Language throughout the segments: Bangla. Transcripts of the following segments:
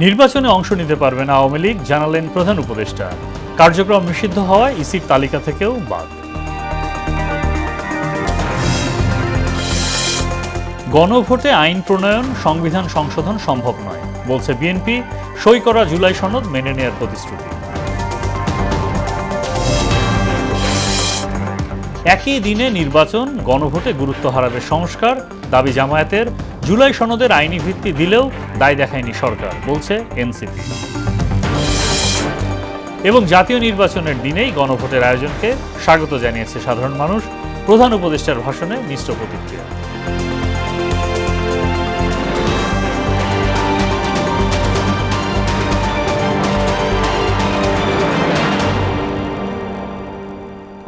নির্বাচনে অংশ নিতে পারবে না আওয়ামী লীগ, জানালেন প্রধান উপদেষ্টা। কার্যক্রম নিষিদ্ধ হওয়ায় ইসির তালিকা থেকেও বাদ। গণভোটে আইন প্রণয়ন, সংবিধান সংশোধন সম্ভব নয় বলছে বিএনপি। সই করা জুলাই সনদ মেনে নেয়ার প্রতিশ্রুতি। একই দিনে নির্বাচন, গণভোটে গুরুত্ব হারাবে সংস্কার, দাবি জামায়াতের। জুলাই সনদের আইনি ভিত্তি দিলেও দায় দেখায়নি সরকার, বলছে এনসিপি। এবং জাতীয় নির্বাচনের দিনেই গণভোটের আয়োজনকে স্বাগত জানিয়েছে সাধারণ মানুষ। প্রধান উপদেষ্টার ভাষণে মিশ্র প্রতিক্রিয়া।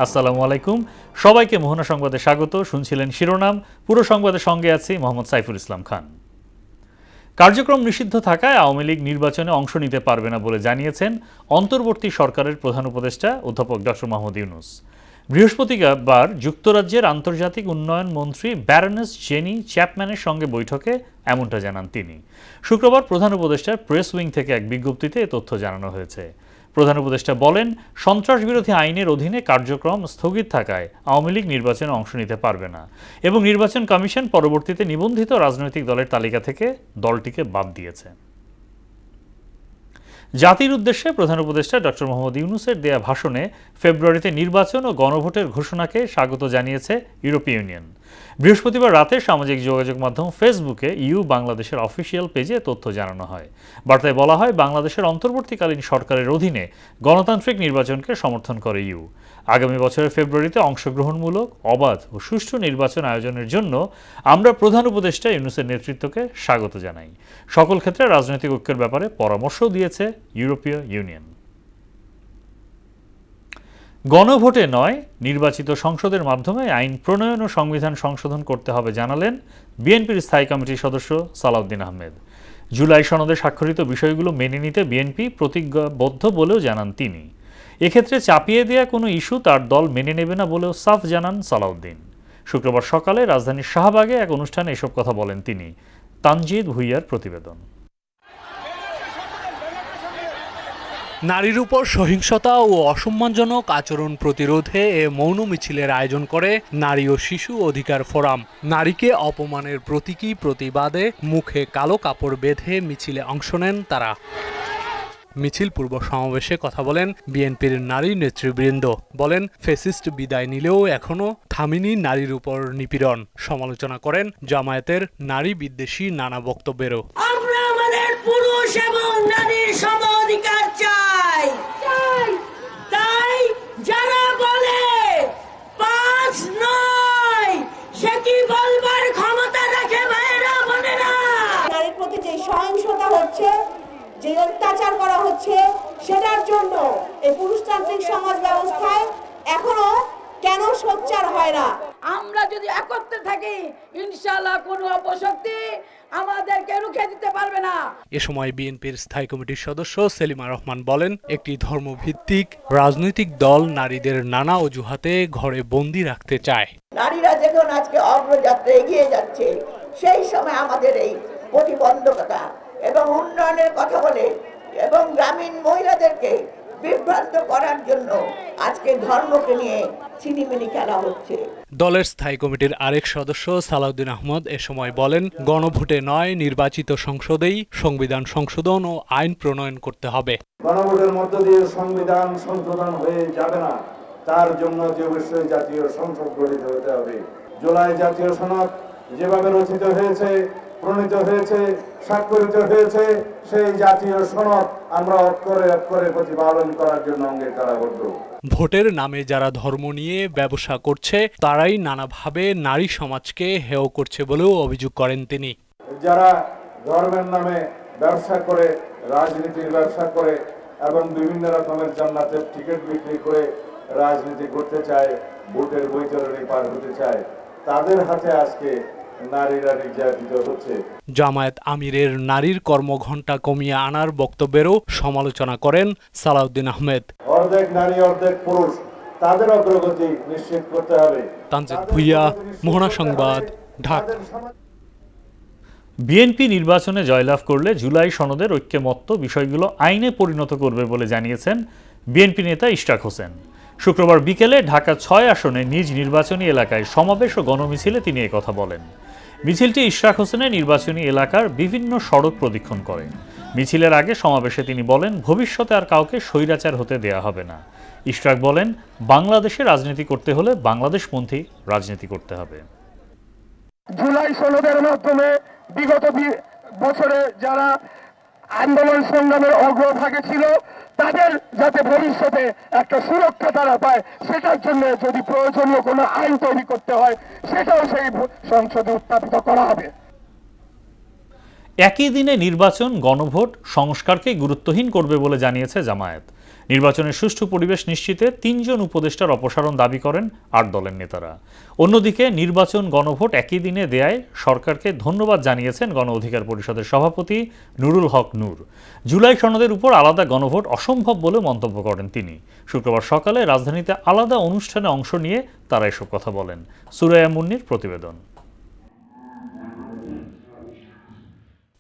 আসসালামু আলাইকুম, সবাইকে মোহনা সংবাদে স্বাগত। শুনছিলেন শিরোনাম, পুরো সংবাদের সঙ্গে আছি মোহাম্মদ সাইফুল ইসলাম খান। কার্যক্রম নিষিদ্ধ থাকায় আওয়ামী লীগ নির্বাচনে অংশ নিতে পারবে না বলে জানিয়েছেন অন্তর্বর্তী সরকারের প্রধান উপদেষ্টা অধ্যাপক ডক্টর মোহাম্মদ ইউনূস। বৃহস্পতিবার যুক্তরাজ্যের আন্তর্জাতিক উন্নয়ন মন্ত্রী ব্যারনেস জেনি চ্যাপম্যানের সঙ্গে বৈঠকে এমনটা জানান তিনি। শুক্রবার প্রধান উপদেষ্টার প্রেস উইং থেকে এক বিজ্ঞপ্তিতে এ তথ্য জানানো হয়েছে। প্রধান উপদেষ্টা বলেন, সন্ত্রাস বিরোধী আইনের অধীনে কার্যক্রম স্থগিত থাকায় আওয়ামী লীগ নির্বাচনে অংশ নিতে পারবে না এবং নির্বাচন কমিশন পরবর্তীতে নিবন্ধিত রাজনৈতিক দলের তালিকা থেকে দলটিকে বাদ দিয়েছে। জাতির উদ্দেশ্যে প্রধান উপদেষ্টা ডক্টর মোহাম্মদ ইউনূসের দেয়া ভাষণে ফেব্রুয়ারিতে নির্বাচন ও গণভোটের ঘোষণাকে স্বাগত জানিয়েছে ইউরোপীয় ইউনিয়ন। বৃহস্পতিবার রাতে সামাজিক যোগাযোগ মাধ্যম ফেসবুকে ইউ বাংলাদেশের অফিসিয়াল পেজে তথ্য জানানো হয়। বার্তায় বলা হয়, বাংলাদেশের অন্তর্বর্তীকালীন সরকারের অধীনে গণতান্ত্রিক নির্বাচনকে সমর্থন করে ইউ। আগামী বছরের ফেব্রুয়ারিতে অংশগ্রহণমূলক, অবাধ ও সুষ্ঠু নির্বাচন আয়োজনের জন্য আমরা প্রধান উপদেষ্টা ইউনূসের নেতৃত্বকে স্বাগত জানাই। সকল ক্ষেত্রে রাজনৈতিক ঐক্যের ব্যাপারে পরামর্শও দিয়েছে ইউরোপীয় ইউনিয়ন। গণভোটে নয়, নির্বাচিত সংসদের মাধ্যমে আইন প্রণয়ন ও সংবিধান সংশোধন করতে হবে জানালেন বিএনপির স্থায়ী কমিটির সদস্য সালাউদ্দিন আহমেদ। জুলাই সনদে স্বাক্ষরিত বিষয়গুলো মেনে নিতে বিএনপি প্রতিজ্ঞাবদ্ধ বলেও জানান তিনি। এক্ষেত্রে চাপিয়ে দেয়া কোনো ইস্যু তার দল মেনে নেবে না বলেও সাফ জানান সালাউদ্দিন। শুক্রবার সকালে রাজধানীর শাহবাগে এক অনুষ্ঠানে এসব কথা বলেন তিনি। তানজিদ ভুইয়ার প্রতিবেদন। নারীর উপর সহিংসতা ও অসম্মানজনক আচরণ প্রতিরোধে এ মৌন মিছিলের আয়োজন করে নারী ও শিশু অধিকার ফোরাম। নারীকে অপমানের প্রতীকী প্রতিবাদে মুখে কালো কাপড় বেঁধে মিছিলে অংশ নেন তারা। মিছিল পূর্ব সমাবেশে কথা বলেন বিএনপির নারী নেতৃবৃন্দ। বলেন, ফ্যাসিস্ট বিদায় নিলেও এখনো থামেনি নারীর উপর নিপীড়ন। সমালোচনা করেন জামায়াতের নারী বিদ্বেষী নানা বক্তব্যেরও। আমরা আমাদের পুরুষ এবং নারীর সম অধিকার চাই। তাই যারা বলে ৫ নয়, সে কি বলবার ক্ষমতা রাখে? ভাইয়েরা, বোনেরা, নারীর প্রতি যে সহিংসতা হচ্ছে, যে অত্যাচার করা হচ্ছে, সেটার জন্য এই পুরুষতান্ত্রিক সমাজ ব্যবস্থায় এখনো কেন সোচ্চার হয় না? আমরা যদি একত্রে থাকি, ইনশাআল্লাহ কোনো অপশক্তি আমাদেরকে রুখে দিতে পারবে না। এ সময় বিএনপির স্থায়ী কমিটির সদস্য সেলিমা রহমান বলেন, একটি ধর্মভিত্তিক রাজনৈতিক দল নারীদের নানা অজুহাতে ঘরে বন্দী রাখতে চায়। নারীরা যখন আজকে অগ্রযাত্রা এগিয়ে যাচ্ছে, সেই সময় আমাদের এই প্রতিবন্ধকতা এবং উন্নয়নের কথা বলে এবং গ্রামীণ মহিলাদেরকে বিভ্রান্ত করার জন্য আজকে ধর্মকে নিয়ে ছিনিমিনি খেলা হচ্ছে। দলের স্থায়ী কমিটির আরেক সদস্য সালাউদ্দিন আহমদ এ সময় বলেন, গণভোটে নয়, নির্বাচিত সংসদেই সংবিধান সংশোধন ও আইন প্রণয়ন করতে হবে। গণভোটের মধ্য দিয়ে সংবিধান সংশোধন হয়ে যাবে না, তার জন্য যে অবশ্যই জাতীয় সংসদ গঠিত হতে হবে। জুলাই জাতীয় সনদ যেভাবে রচিত হয়েছে, প্রণীত হয়েছে, স্বাক্ষরিত হয়েছে, সেই জাতীয় সনদ আমরা অক্ষরে অক্ষরে প্রতিপালন করার জন্য অঙ্গীকারবদ্ধ। ভোটের নামে যারা ধর্ম নিয়ে ব্যবসা করছে, তারাই নানাভাবে নারী সমাজকে হেয় করছে বলেও অভিযোগ করেন তিনি। যারা ধর্মের নামে ব্যবসা করে, রাজনীতির ব্যবসা করে এবং বিভিন্ন রকমের জান্নাতের টিকিট বিক্রি করে রাজনীতি করতে চায়, ভোটের বৈতরণী পার হতে চায়, তাদের হাতে আজকে নারীরা নির্যাতিত হচ্ছে। জামায়াত আমিরের নারীর কর্মঘণ্টা কমিয়ে আনার বক্তব্যেরও সমালোচনা করেন সালাউদ্দিন আহমেদ। অর্ধেক নারী অর্ধেক পুরুষ, তাদের অগ্রগতি নিশ্চিত করতে হবে। তানজিদ ভুইয়া, মোহনা সংবাদ, ঢাকা। বিএনপি নির্বাচনে জয়লাভ করলে জুলাই সনদের ঐক্যমত্য বিষয়গুলো আইনে পরিণত করবে বলে জানিয়েছেন বিএনপি নেতা ইশরাক হোসেন। শুক্রবার বিকেলে ঢাকা ৬ আসনে নিজ নির্বাচনী এলাকায় সমাবেশ ও গণমিছিলে তিনি কথা বলেন। মিছিলটি ইশরাক হোসেনের নির্বাচনী এলাকার বিভিন্ন সড়ক প্রদক্ষিণ করে। মিছিলের আগে সমাবেশে তিনি বলেন, ভবিষ্যতে আর কাউকে স্বৈরাচার হতে দেয়া হবে না। ইশরাক বলেন, বাংলাদেশে রাজনীতি করতে হলে বাংলাদেশপন্থী রাজনীতি করতে হবে। জুলাই সনদের মাধ্যমে বিগত বছরে যারা আন্দোলন সংগ্রামের অগ্রভাগে ছিল তাদের যাতে ভবিষ্যতে একটা সুরক্ষা তারা পায়, সেটার জন্য যদি প্রয়োজনীয় কোনো আইন তৈরি করতে হয় সেটাও সেই সংসদে উত্থাপিত করা হবে। একই দিনে নির্বাচন, গণভোট সংস্কারকে গুরুত্বহীন করবে বলে জানিয়েছে জামায়াত। নির্বাচনের সুষ্ঠু পরিবেশ নিশ্চিতে ৩ জন উপদেষ্টার অপসারণ দাবি করেন ৮ দলের নেতারা। অন্যদিকে নির্বাচন, গণভোট একই দিনে দেয়ায় সরকারকে ধন্যবাদ জানিয়েছেন গণ অধিকার পরিষদের সভাপতি নুরুল হক নূর। জুলাই সনদের উপর আলাদা গণভোট অসম্ভব বলে মন্তব্য করেন তিনি। শুক্রবার সকালে রাজধানীতে আলাদা অনুষ্ঠানে অংশ নিয়ে তারা এসব কথা বলেন। সুরাইয়া মুন্নির প্রতিবেদন।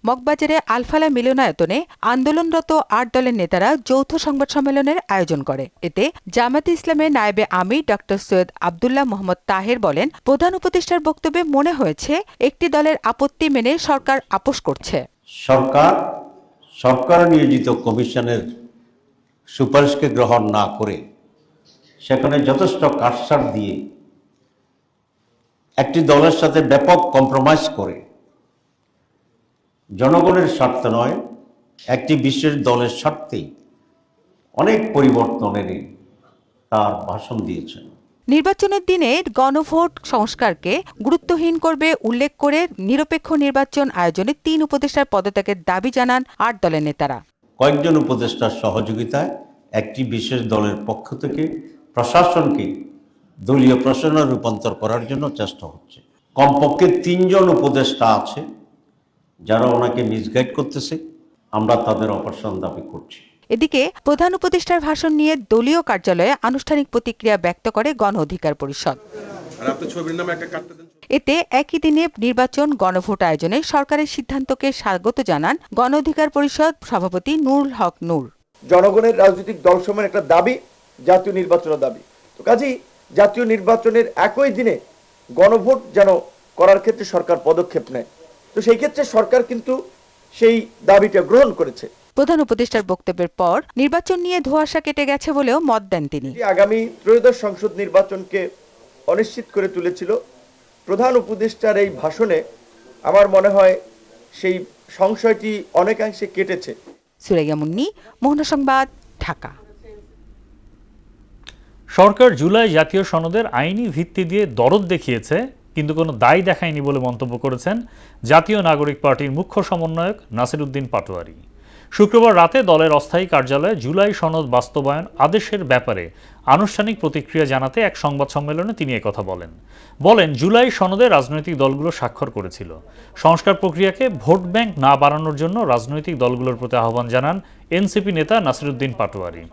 মগবাজারে আলফালা মিলনায়তনে আন্দোলনরত ৮ দলের নেতারা যৌথ সংবাদ সম্মেলনের আয়োজন করে। এতে জামায়াতে ইসলামের নায়েবে আমির ডক্টর সৈয়দ আব্দুল্লাহ মোহাম্মদ তাহের বলেন, প্রধান উপদেষ্টার বক্তব্যে মনে হয়েছে একটি দলের আপত্তি মেনে সরকার আপোস করছে। সরকার নিয়োজিত কমিশনের সুপারিশকে গ্রহণ না করে সেখানে যথেষ্ট কাটছাঁট দিয়ে একটি দলের সাথে ব্যাপক কম্প্রোমাইজ করে জনগণের স্বার্থ নয়, একটি বিশেষ দলের স্বার্থেই অনেক পরিবর্তনের তার ভাষণ দিয়েছেন। নির্বাচনের দিনে গণভোট সংস্কারকে গুরুত্বহীন করবে উল্লেখ করে নিরপেক্ষ নির্বাচন আয়োজনে ৩ উপদেষ্টার পদত্যাগের দাবি জানান ৮ দলের নেতারা। কয়েকজন উপদেষ্টার সহযোগিতায় একটি বিশেষ দলের পক্ষ থেকে প্রশাসনকে দলীয় প্রশাসনে রূপান্তর করার জন্য চেষ্টা হচ্ছে। কমপক্ষে ৩ জন উপদেষ্টা আছে যারা ওনাকে মিসগাইড করতেছে, আমরা তাদের অপসারণ দাবি করছি। এদিকে প্রধান উপদেষ্টার ভাষণ নিয়ে দলীয় কার্যালয়ে আনুষ্ঠানিক প্রতিক্রিয়া ব্যক্ত করে গণ অধিকার পরিষদ। এতে একই দিনে নির্বাচন, গণভোট আয়োজনে সরকারের সিদ্ধান্তকে স্বাগত জানান গণ অধিকার পরিষদ সভাপতি নুরুল হক নূর। জনগণের রাজনৈতিক দলসমূহের একটা দাবি জাতীয় নির্বাচনের দাবি, তো কাজেই জাতীয় নির্বাচনের একই দিনে গণভোট যেন করার ক্ষেত্রে সরকার পদক্ষেপ নেয়, তো সেই ক্ষেত্রে সরকার কিন্তু সেই দাবিটা গ্রহণ করেছে। প্রধান উপদেষ্টার বক্তব্যের পর নির্বাচন নিয়ে ধোঁয়াশা কেটে গেছে বলেও মত দেন তিনি। আগামী ত্রয়োদশ সংসদ নির্বাচনকে অনিশ্চিত করে তুলেছিল প্রধান উপদেষ্টার এই ভাষণে, আমার মনে হয় সেই সংশয়টি অনেকাংশে কেটেছে। সুরাইয়া মুন্নি, মোহনা সংবাদ, ঢাকা। সরকার জুলাই জাতীয় সনদের আইনি ভিত্তি দিয়ে দরদ দেখিয়েছে, কিন্তু কোনো দায় দেখায়নি বলে মন্তব্য করেছেন জাতীয় নাগরিক পার্টির মুখ্য সমন্বয়ক নাসিরউদ্দিন পাটোয়ারি। শুক্রবার রাতে দলের অস্থায়ী কার্যালয়ে জুলাই সনদ বাস্তবায়ন আদেশের ব্যাপারে আনুষ্ঠানিক প্রতিক্রিয়া জানাতে এক সংবাদ সম্মেলনে তিনি একথা বলেন, জুলাই সনদে রাজনৈতিক দলগুলো স্বাক্ষর করেছিল। সংস্কার প্রক্রিয়াকে ভোট ব্যাংক না বাড়ানোর জন্য রাজনৈতিক দলগুলোর প্রতি আহ্বান জানান এনসিপি নেতা নাসিরউদ্দিন পাটোয়ারি।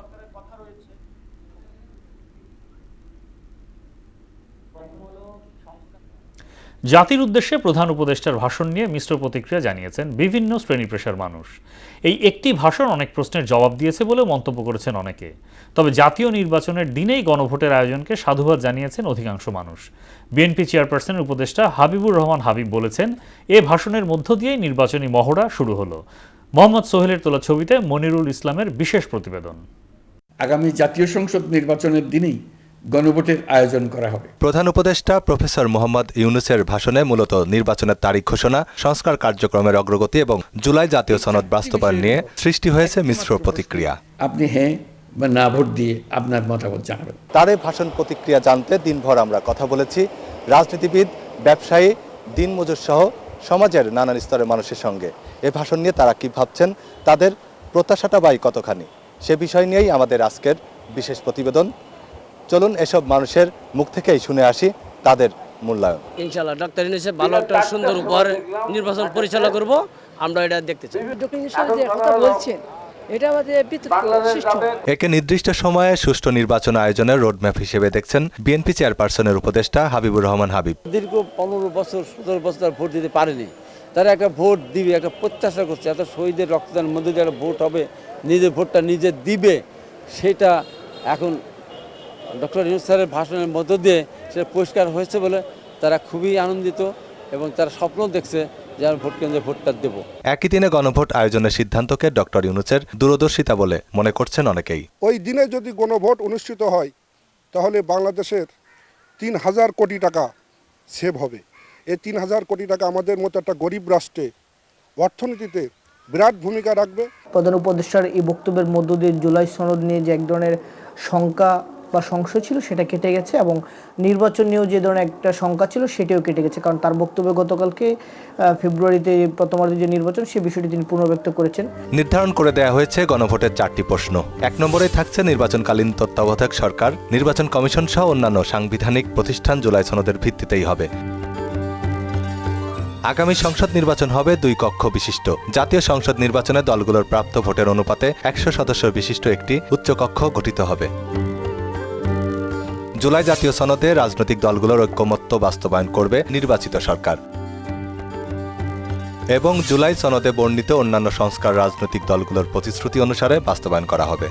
জাতির উদ্দেশ্যে প্রধান উপদেষ্টার ভাষণ নিয়ে মিশ্র প্রতিক্রিয়া জানিয়েছেন বিভিন্ন শ্রেণী পেশার মানুষ। এই একটি ভাষণ অনেক প্রশ্নের জবাব দিয়েছে বলে মন্তব্য করেছেন অনেকে। তবে জাতীয় নির্বাচনের দিনেই গণভোটের আয়োজনকে সাধুবাদ জানিয়েছেন অধিকাংশ মানুষ। বিএনপি চেয়ারপারসনের উপদেষ্টা হাবিবুর রহমান হাবিব বলেছেন, এ ভাষণের মধ্য দিয়েই নির্বাচনী মহড়া শুরু হলো। মোহাম্মদ সোহেলের তোলা ছবিতে মনিরুল ইসলামের বিশেষ প্রতিবেদন। আগামী জাতীয় সংসদ নির্বাচনের দিনেই গণভোটের আয়োজন করা হবে। প্রধান উপদেষ্টা প্রফেসর মোহাম্মদ ইউনূসের ভাষণে মূলত নির্বাচনের তারিখ ঘোষণা, সংস্কার কার্যক্রমের অগ্রগতি এবং জুলাই জাতীয় সনদ বাস্তবায়ন নিয়ে সৃষ্টি হয়েছে মিশ্র প্রতিক্রিয়া। আপনি হ্যাঁ বা না ভোট দিয়ে আপনার মতামত জানাবেন। তার এই ভাষণ প্রতিক্রিয়া জানতে দিনভর আমরা কথা বলেছি রাজনীতিবিদ, ব্যবসায়ী, দিনমজুর সহ সমাজের নানান স্তরের মানুষের সঙ্গে। এ ভাষণ নিয়ে তারা কি ভাবছেন, তাদের প্রত্যাশাটা বাই কতখানি, সে বিষয় নিয়েই আমাদের আজকের বিশেষ প্রতিবেদন। চলুন এসব মানুষের মুখ থেকেই শুনে আসি তাদের মূল্যায়ন। ইনশাআল্লাহ ডক্টর ইউনূস ভালো একটা সুন্দর উপহার নির্বাচন পরিচালনা করব, আমরা এটা দেখতে চাই। ডক্টর ইউনূস যে কথা বলছেন এটা আমাদের একে নির্দিষ্ট সময়ে সুষ্ঠু নির্বাচন আয়োজনের রোডম্যাপ হিসেবে দেখছেন বিএনপি চেয়ারপারসনের উপদেষ্টা হাবিবুর রহমান হাবিব। দীর্ঘ 15 বছর 17 বছর ভোট দিতে পারেনি, তারা একটা ভোট দিবে, একটা প্রত্যাশা করছে, এত শহীদের রক্তদানের মধ্যে দিয়ে একটা ভোট হবে, নিজের ভোটটা নিজে দিবে, সেটা এখন ডক্টর ইউনূস স্যারের ভাষণের মধ্য দিয়ে সেটা পরিষ্কার হয়েছে বলে তারা খুবই আনন্দিত এবং তারা স্বপ্ন দেখছে যে আমি ভোট কেন্দ্রে ভোটটা দেব। একই দিনে গণভোট আয়োজনের সিদ্ধান্তকে ডক্টর ইউনূসের দূরদর্শিতা বলে মনে করছেন অনেকেই। ওই দিনে যদি গণভোট অনুষ্ঠিত হয় তাহলে বাংলাদেশের ৩,০০০ কোটি টাকা সেভ হবে। এই ৩,০০০ কোটি টাকা আমাদের মতো একটা গরিব রাষ্ট্রে অর্থনীতিতে বিরাট ভূমিকা রাখবে। প্রধান উপদেষ্টার এই বক্তব্যের মধ্য দিয়ে জুলাই সনদ নিয়ে যে এক ধরনের শঙ্কা বা সংশয় ছিল সেটা কেটে গেছে এবং নির্বাচন নিয়েও যে ধরনের একটা শঙ্কা ছিল সেটাও কেটে গেছে, কারণ তার বক্তব্যে গতকালকে ফেব্রুয়ারিতে প্রথমার্ধে যে নির্বাচন সে বিষয়টি তিনি পুনর্ব্যক্ত করেছেন। নির্ধারণ করে দেয়া হয়েছে গণভোটের 4টি প্রশ্ন। 1 নম্বরে থাকছে নির্বাচনকালীন তত্ত্বাবধায়ক সরকার, নির্বাচন কমিশন সহ অন্যান্য সাংবিধানিক প্রতিষ্ঠান জুলাই সনদের ভিত্তিতেই হবে। আগামী সংসদ নির্বাচন হবে 2 কক্ষ বিশিষ্ট। জাতীয় সংসদ নির্বাচনে দলগুলোর প্রাপ্ত ভোটের অনুপাতে 100 সদস্য বিশিষ্ট একটি উচ্চকক্ষ গঠিত হবে। জুলাই জাতীয় সনদে রাজনৈতিক দলগুলোর ঐক্যমত্য বাস্তবায়ন করবে নির্বাচিত সরকার এবং জুলাই সনদে বর্ণিত অন্যান্য সংস্কার রাজনৈতিক দলগুলোর প্রতিশ্রুতি অনুসারে বাস্তবায়ন করা হবে।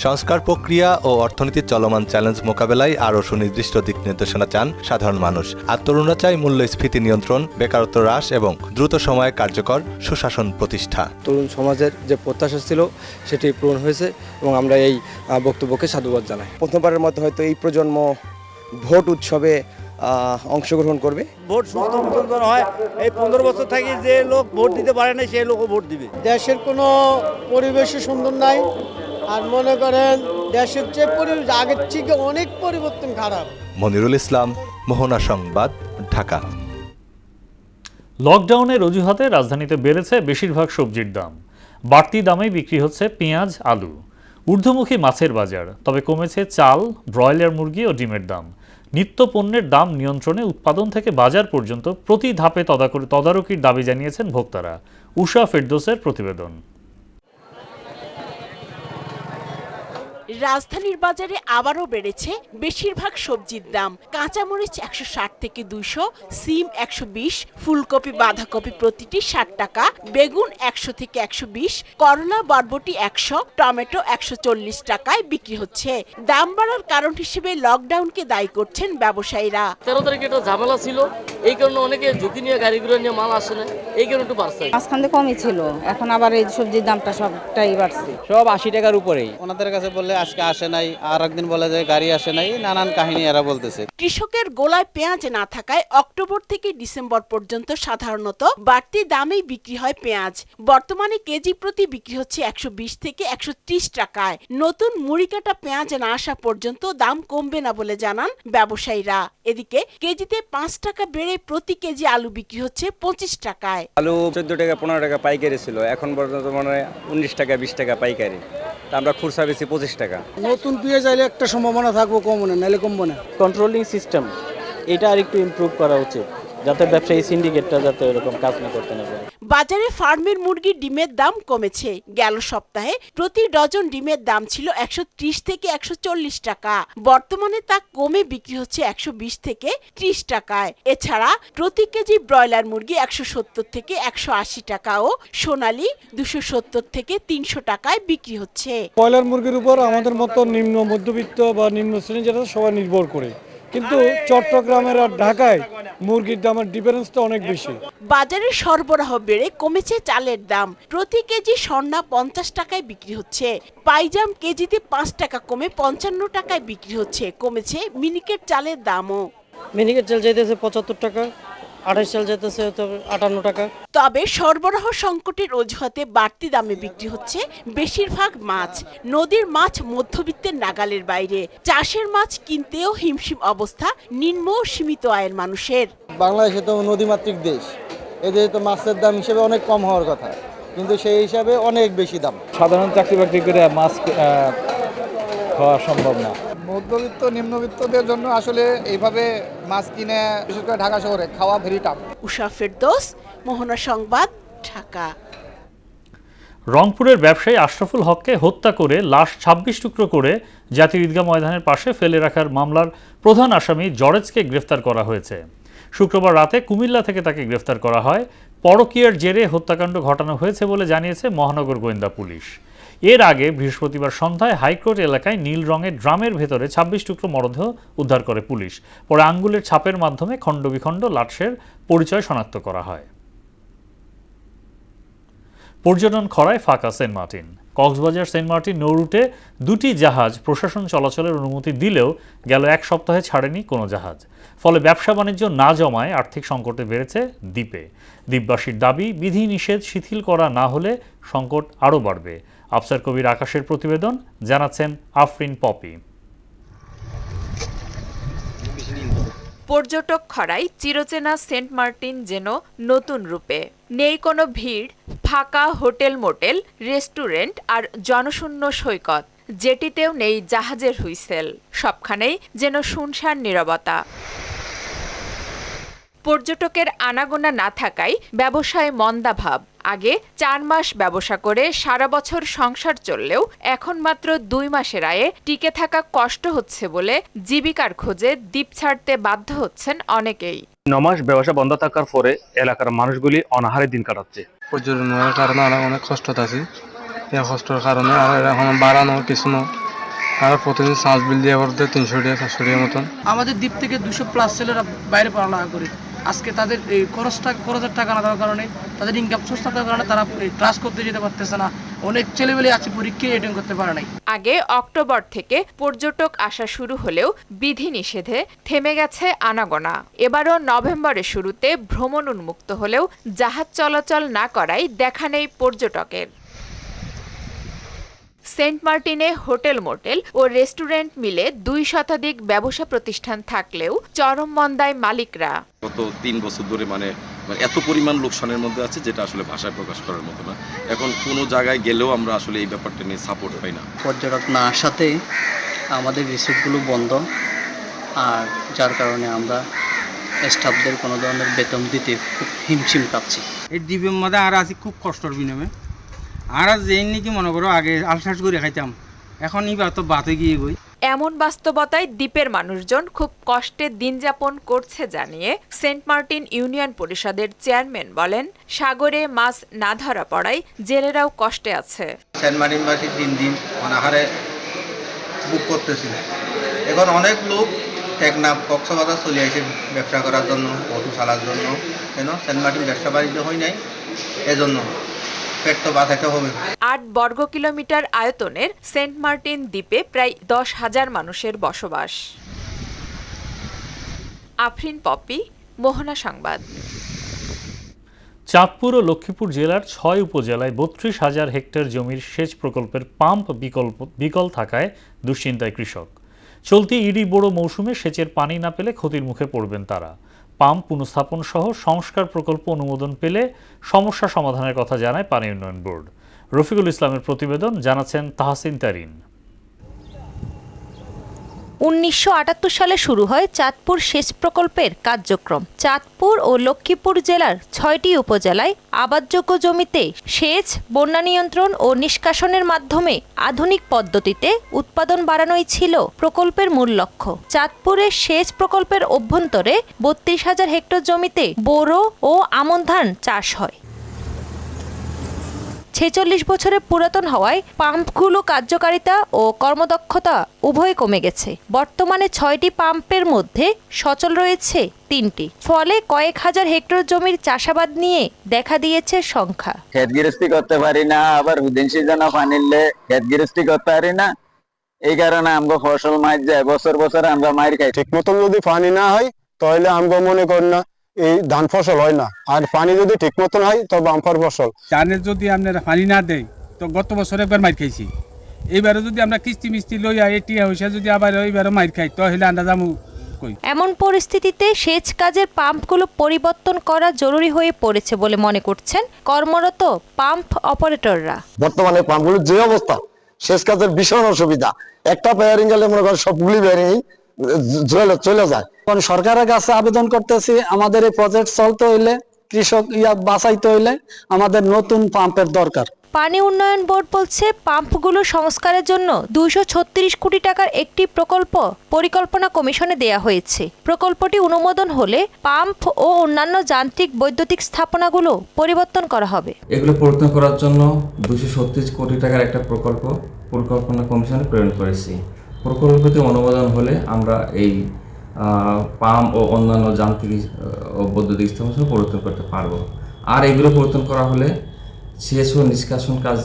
সংস্কার প্রক্রিয়া ও অর্থনীতির চলমান চ্যালেঞ্জ মোকাবেলায় আরও সুনির্দিষ্ট দিক নির্দেশনা চান সাধারণ মানুষ। আর তরুণরা চায় মূল্যস্ফীতি নিয়ন্ত্রণ, বেকারত্ব হ্রাস এবং দ্রুত সময়ে কার্যকর সুশাসন প্রতিষ্ঠা। তরুণ সমাজের যে প্রত্যাশা ছিল সেটি পূরণ হয়েছে এবং আমরা এই বক্তব্যকে সাধুবাদ জানাই। প্রথমবারের মতো হয়তো এই প্রজন্ম ভোট উৎসবে অংশগ্রহণ করবে। ভোট সুস্থ মতন হয়, এই 15 বছর থাকি যে লোক ভোট দিতে পারে না সেই লোকও ভোট দিবে। দেশের কোনো পরিবেশই সুন্দর নাই, আর মনে করেন দেশের চেয়ে আগের থেকে অনেক পরিবর্তন খারাপ। মনিরুল ইসলাম, মোহনা সংবাদ, ঢাকা। লকডাউনের অজুহাতে রাজধানীতে বেড়েছে বেশিরভাগ সবজির দাম। বাড়তি দামে বিক্রি হচ্ছে পেঁয়াজ, আলু। ঊর্ধ্বমুখী মাছের বাজার, তবে কমেছে চাল, ব্রয়লার মুরগি ও ডিমের দাম। নিত্য পণ্যের দাম নিয়ন্ত্রণে উৎপাদন থেকে বাজার পর্যন্ত প্রতি ধাপে তদারকির দাবি জানিয়েছেন ভোক্তারা। উষা ফেরদৌসের প্রতিবেদন। রাজধানীর বাজারে আবারও বেড়েছে বেশিরভাগ সবজির দাম। কাঁচামরিচ 160 থেকে 200, সিম 120, ফুলকপি বাঁধাকপি প্রতিটি 60 টাকা, বেগুন 100 থেকে 120, করলা বরবটি 100, টমেটো 140 টাকায় বিক্রি হচ্ছে। দাম বাড়ার কারণ হিসেবে লকডাউনকে দায়ী করছেন ব্যবসায়ীরা। 13 তারিখে একটা ঝামেলা ছিল, এই কারণে অনেকে ঝুঁকি নিয়ে গাড়িগুলো নিয়ে মাল আসে না, এই কারণে একটু বাড়ছে। মাঝখান থেকে কমই ছিল, এখন আবার এই সবজির দামটা সবটাই বাড়ছে। সব 80 টাকার উপরেই। ওনাদের কাছে বললে আজকে আসে নাই, আর একদিন বলে যে গাড়ি আসে নাই, নানান কাহিনী এরা বলতেছে। কৃষকের গোলায় পেঁয়াজ না থাকায় অক্টোবর থেকে ডিসেম্বর পর্যন্ত সাধারণত বাড়তি দামেই বিক্রি হয় পেঁয়াজ। বর্তমানে কেজি প্রতি বিক্রি হচ্ছে 120 থেকে 130 টাকায়। নতুন মুড়ি কাটা পেঁয়াজ না আসা পর্যন্ত দাম কমবে না বলে জানান ব্যবসায়ীরা। এদিকে কেজিতে 5 টাকা বেড়ে প্রতি কেজি আলু বিক্রি হচ্ছে 25 টাকায়। আলু 14 টাকা 15 টাকা পাইকারি ছিল, এখন পর্যন্ত মনে হয় 19 টাকা 20 টাকা পাইকারি। আমরা খুচরা বেশি 25 টাকা। নতুন পেঁয়াজ আইলে একটা সম্ভাবনা থাকবো কম না, নাহলে কমবো না। কন্ট্রোলিং সিস্টেম এটা আর একটু ইমপ্রুভ করা উচিত, যাতে ব্যবসায়ী সিন্ডিকেটটা যাতে এরকম কাজ না করতে না পারে। বাজারে ফার্মের মুরগির ডিমের দাম কমেছে। গেল সপ্তাহে প্রতি ডজন ডিমের দাম ছিল 130 থেকে 140 টাকা। বর্তমানে তা কমে বিক্রি হচ্ছে 120 থেকে 30 টাকায়। এছাড়া প্রতি কেজি ব্রয়লার মুরগি 170 থেকে 180 টাকা ও সোনালী 270 থেকে 300 টাকায় বিক্রি হচ্ছে। ব্রয়লার মুরগির উপর আমাদের মতো নিম্ন মধ্যবিত্ত বা নিম্ন শ্রেণী যেটা সবাই নির্ভর করে, কিন্তু চট্টগ্রামের আর ঢাকায় মুরগির দামের ডিফারেন্সটা অনেক বেশি। বাজারে সরবরাহ বেড়ে কমেছে চালের দাম। প্রতি কেজি স্বর্ণা 50 টাকায় বিক্রি হচ্ছে। পাইজাম কেজিতে 5 টাকা কমে 55 টাকায় বিক্রি হচ্ছে। কমেছে মিনিকেট চালের দামও। মিনিকেট চাল যাইতেছে 75 টাকা, 28 চাল যাইতেছে 58 টাকা। তবে সরবরাহ সংকটের অজুহাতে বাড়তি দামে বিক্রি হচ্ছে বেশিরভাগ মাছ। নদীর মাছ মধ্যবিত্তের নাগালের বাইরে। চাষের মাছ কিনতেও হিমশিম অবস্থা নিম্ন ও সীমিত আয়ের মানুষের। বাংলাদেশে তো নদীমাতৃক দেশ, এদের তো মাছের দাম হিসেবে অনেক কম হওয়ার কথা, কিন্তু সেই হিসাবে অনেক বেশি দাম। সাধারণ চাকরি বাকরি করে মাছ খাওয়া সম্ভব না। মধ্যবিত্ত নিম্নবিত্তদের জন্য আসলে এইভাবে মাছ কিনে বিশেষ করে ঢাকা শহরে খাওয়া ভেরি টাফ। উষা ফেরদৌস, মোহনা সংবাদ, ঢাকা। রংপুরের ব্যবসায়ী আশরাফুল হককে হত্যা করে লাশ 26 টুকরো করে জাতীয় ঈদগাহ ময়দানের পাশে ফেলে রাখার মামলার প্রধান আসামি জরেজকে গ্রেফতার করা হয়েছে। শুক্রবার রাতে কুমিল্লা থেকে তাকে গ্রেফতার করা হয়। পরকীয়ার জেরে হত্যাকাণ্ড ঘটানো হয়েছে বলে জানিয়েছে মহানগর গোয়েন্দা পুলিশ। এর আগে বৃহস্পতিবার সন্ধ্যায় হাইকোর্ট এলাকায় নীল রঙের ড্রামের ভেতরে 26 টুকরো মরদেহ উদ্ধার করে পুলিশ। পরে আঙ্গুলের ছাপের মাধ্যমে খণ্ডবিখণ্ড লাশের পরিচয় শনাক্ত করা হয়। পর্যটন খরায় ফাঁকা Saint Martin. Cox's Bazar Saint Martin নৌরুটে 2টি জাহাজ প্রশাসন চলাচলের অনুমতি দিলেও গেল এক সপ্তাহে ছাড়েনি কোনো জাহাজ। ফলে ব্যবসা বাণিজ্য না জমায় আর্থিক সংকটে বেড়েছে দ্বীপে। দ্বীপবাসীর দাবি, বিধিনিষেধ শিথিল করা না হলে সংকট আরও বাড়বে। আফসার কবির আকাশের প্রতিবেদন, জানাচ্ছেন আফরিন পপি। পর্যটক খরায় চিরচেনা সেন্ট মার্টিন যেন নতুন রূপে। নেই কোনো ভিড়, ফাঁকা হোটেল মোটেল, রেস্টুরেন্ট আর জনশূন্য সৈকত, যেটিতেও নেই জাহাজের হুইসেল। সবখানেই যেন শুনশান নীরবতা। পর্যটকের আনাগোনা না থাকায় ব্যবসায় মন্দাভাব। আগে 4 মাস ব্যবসা করে সারা বছর সংসার চললেও এখন মাত্র 2 মাসের আয়ে টিকে থাকা কষ্ট হচ্ছে বলে জীবিকার খোঁজে দ্বীপ ছাড়তে বাধ্য হচ্ছেন অনেকেই। 9 মাস ব্যবসা বন্ধ থাকার পরে এলাকার মানুষগুলি অনাহারে দিন কাটাচ্ছে। পর্যটনের কারণে আমরা অনেক কষ্ট আছে। এই কষ্টের কারণে আর এখন বাড়ানো কিছু না, আর প্রতিদিন চার্জ বিল দিয়ে করতে 300 টাকা 400 টাকার মতন। আমাদের দ্বীপ থেকে 200+ ছেলেরা বাইরে পড়ালেখা করে। আজকে তাদের এই খরচের টাকা না দেওয়ার কারণে, তাদের ইনকাম সোর্স না থাকার কারণে তারা ক্লাস করতে যেতে পারতেছে না। অনেক ছেলেমেয়ে আছে পরীক্ষায় অ্যাটেন্ড করতে পারে নাই। আগে অক্টোবর থেকে পর্যটক আসা শুরু হলেও বিধিনিষেধে থেমে গেছে আনাগোনা। এবারও নভেম্বরের শুরুতে ভ্রমণ উন্মুক্ত হলেও জাহাজ চলাচল না করায় দেখা নেই পর্যটকের। সেন্ট মার্টিনে হোটেল মোটেল ও রেস্টুরেন্ট মিলে 2 শতাধিক ব্যবসা প্রতিষ্ঠান থাকলেও চরম মন্দায় মালিকরা। গত 3 বছর ধরে মানে এত পরিমাণ লোকসানের মধ্যে আছে যেটা আসলে ভাষায় প্রকাশ করার মতো না। এখন কোনো জায়গায় গেলেও আমরা আসলে এই ব্যাপারটা নিয়ে সাপোর্ট পাই না। পর্যটক না আসাতে আমাদের রিসোর্টগুলো বন্ধ, আর যার কারণে আমরা স্টাফদের কোনো ধরনের বেতন দিতে খুব হিমশিম পাচ্ছি। এই দ্বীপের মধ্যে আর আছি খুব কষ্টের বিনিময়ে। আর যেই নাকি মনে করো আগে আলসাস করে খাইতাম, এখন এবার তো বাতে গিয়ে গই। এমন বাস্তবতায় দ্বীপের মানুষজন খুব কষ্টে দিন যাপন করছে জানিয়ে সেন্ট মার্টিন ইউনিয়ন পরিষদের চেয়ারম্যান বলেন, সাগরে মাছ না ধরা পড়ায় জেলেরাও কষ্টে আছে। সেন্ট মার্টিনবাসী দিন দিন অনাহারে বুক করতেছিল। এখন অনেক লোক টেকনাফ কক্সবাজার চলে আসে ব্যবসা করার জন্য, অটো চালার জন্য। কেন সেন্ট মার্টিন ব্যবসা বাণিজ্য হয় নাই, এজন্য 8 বর্গ কিলোমিটার আয়তনের সেন্ট মার্টিন দ্বীপে প্রায় 10,000 মানুষের বসবাস। আফরিন পপি, মোহনা সংবাদ। চাঁদপুর ও লক্ষ্মীপুর জেলার 6 উপজেলায় 32,000 হেক্টর জমির সেচ প্রকল্পের পাম্প বিকল থাকায় দুশ্চিন্তায় কৃষক। চলতি ইডি বোরো মৌসুমে সেচের পানি না পেলে ক্ষতির মুখে পড়বেন তারা। পাম্প পুনঃস্থাপন সহ সংস্কার প্রকল্প অনুমোদন পেলে সমস্যা সমাধানের কথা জানায় পানি উন্নয়ন বোর্ড। রফিকুল ইসলামের প্রতিবেদন, জানাচ্ছেন তাহসিন তারিন। 1978 সালে শুরু হয় চাঁদপুর সেচ প্রকল্পের কার্যক্রম। চাঁদপুর ও লক্ষ্মীপুর জেলার 6টি উপজেলায় আবাদযোগ্য জমিতে সেচ, বন্যা নিয়ন্ত্রণ ও নিষ্কাশনের মাধ্যমে আধুনিক পদ্ধতিতে উৎপাদন বাড়ানোই ছিল প্রকল্পের মূল লক্ষ্য। চাঁদপুরের সেচ প্রকল্পের অভ্যন্তরে 32,000 হেক্টর জমিতে বোরো ও আমন ধান চাষ হয়। 46 বছরের পুরাতন হওয়ায় পাম্পগুলো কার্যকারিতা ও কর্মদক্ষতা উভয় কমে গেছে। বর্তমানে 6টি পাম্পের মধ্যে সচল রয়েছে 3টি। ফলে কয়েক হাজার হেক্টর জমির চাষাবাদ নিয়ে দেখা দিয়েছে সংখ্যা। ক্ষেত গৃহস্থী করতে পারি না, আবার হুদিন সিজনে পানি নিলে ক্ষেত গৃহস্থী করতে পারি না। এই কারণে আমরা ফসল মার যায়, বছর বছর আমরা মার খাই। ঠিক মতন যদি পানি না হয় তাহলে আমরা মনে করি না এই ধান ফসল হয় না, আর পানি যদি ঠিক মতন হয় তবে বাম্পার ফসল। ধানের যদি আপনারা পানি না দেয় তো গত বছর একবার মার খাইছি, এইবারও যদি আমরা কিস্তি মিস্তি লইয়া এটিয়া হইসা যদি আবার এইবারও মার খাই তাহলে আমরা যাবো কই। এমন পরিস্থিতিতে সেচ কাজের পাম্পগুলো পরিবর্তন করা জরুরি হয়ে পড়েছে বলে মনে করছেন কর্মরত পাম্প অপারেটররা। বর্তমানে পাম্পগুলোর যে অবস্থা, সেচ কাজের ভীষণ অসুবিধা। একটা পেয়ারিং গেলে মনে করেন সবগুলি বেরিয়ে চলে যায়। সরকারের কাছে আবেদন করতেছি, আমাদের এই প্রজেক্ট চলতে হইলে, কৃষক বাঁচাইতে হইলে আমাদের নতুন পাম্পের দরকার। পানি উন্নয়ন বোর্ড বলছে পাম্পগুলো সংস্কারের জন্য 236 কোটি টাকার একটি প্রকল্প পরিকল্পনা কমিশনে দেয়া হয়েছে। প্রকল্পটি অনুমোদন হলে পাম্প ও অন্যান্য যান্ত্রিক বৈদ্যুতিক স্থাপনাগুলো পরিবর্তন করা হবে। এগুলো পরিবর্তন করার জন্য 236 কোটি টাকার একটা প্রকল্প পরিকল্পনা কমিশনে প্রেরণ করেছি। প্রকল্পটি অনুমোদন হলে আমরা এই পাম্প ও অন্যান্য যান্ত্রিক ও বৈদ্যুতিক স্থাপনা পরিবর্তন করতে পারবো। আর এগুলো পরিবর্তন করা হলে সিএসও নিষ্কাশন কাজ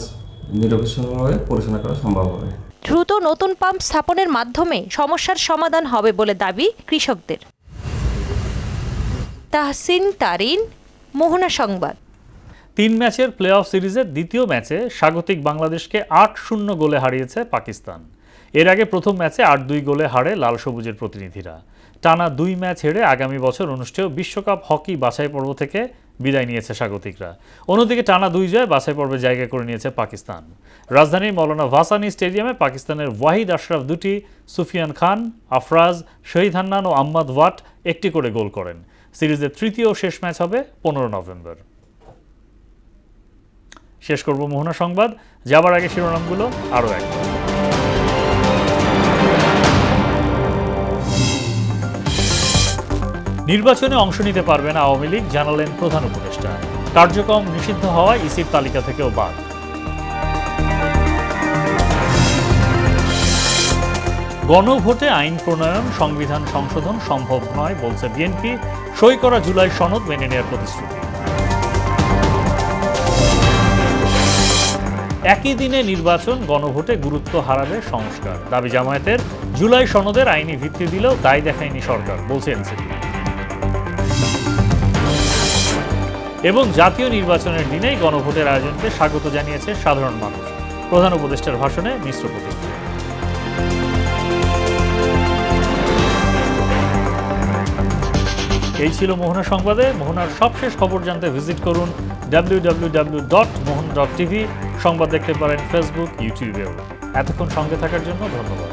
নিরবিচ্ছিন্নভাবে পরিচালনা করা সম্ভব হবে। দ্রুত নতুন পাম্প স্থাপনের মাধ্যমে সমস্যার সমাধান হবে বলে দাবি কৃষকদের। তাহসিন তারিন, মোহনা সংবাদ। 3 ম্যাচের প্লে অফ সিরিজের দ্বিতীয় ম্যাচে স্বাগতিক বাংলাদেশকে 8-0 গোলে হারিয়েছে পাকিস্তান। এর আগে প্রথম ম্যাচে 8-2 গোলে হারে লাল সবুজের প্রতিনিধিরা। টানা 2 ম্যাচ হেরে আগামী বছর অনুষ্ঠেয় বিশ্বকাপ হকি বাছাই পর্ব থেকে বিদায় নিয়েছে স্বাগতিকরা। অন্যদিকে টানা 2 জয় বাছাই পর্বে জায়গা করে নিয়েছে পাকিস্তান। রাজধানীর মৌলানা ভাসানী স্টেডিয়ামে পাকিস্তানের ওয়াহিদ আশরাফ 2টি, সুফিয়ান খান, আফরাজ, শহীদ হান্নান ও আহমদ ওয়াট 1টি করে গোল করেন। সিরিজের তৃতীয় ও শেষ ম্যাচ হবে 15 নভেম্বর। শেষ করব মোহনা সংবাদ, যাবার আগে শিরোনামগুলো আরও একবার। নির্বাচনে অংশ নিতে পারবে না আওয়ামী লীগ, জানালেন প্রধান উপদেষ্টা। কার্যক্রম নিষিদ্ধ হওয়ায় ইসির তালিকা থেকেও বাদ। গণভোটে আইন প্রণয়ন, সংবিধান সংশোধন সম্ভব নয় বলছে বিএনপি। সই করা জুলাই সনদ মেনে নেওয়ার প্রতিশ্রুতি। একই দিনে নির্বাচন, গণভোটে গুরুত্ব হারাবে সংস্কার, দাবি জামায়াতের। জুলাই সনদের আইনি ভিত্তি দিলেও দায় দেখায়নি সরকার, বলছে এনসিপি। এবং জাতীয় নির্বাচনের দিনেই গণভোটের আয়োজনকে স্বাগত জানিয়েছে সাধারণ মানুষ। প্রধান উপদেষ্টার ভাষণে মিশ্র প্রতিক্রিয়া। এই ছিল মোহনা সংবাদে। মোহনার সবশেষ খবর জানতে ভিজিট করুন www.mohon.tv। সংবাদ দেখতে পারেন ফেসবুক, ইউটিউবেও। এতক্ষণ সঙ্গে থাকার জন্য ধন্যবাদ।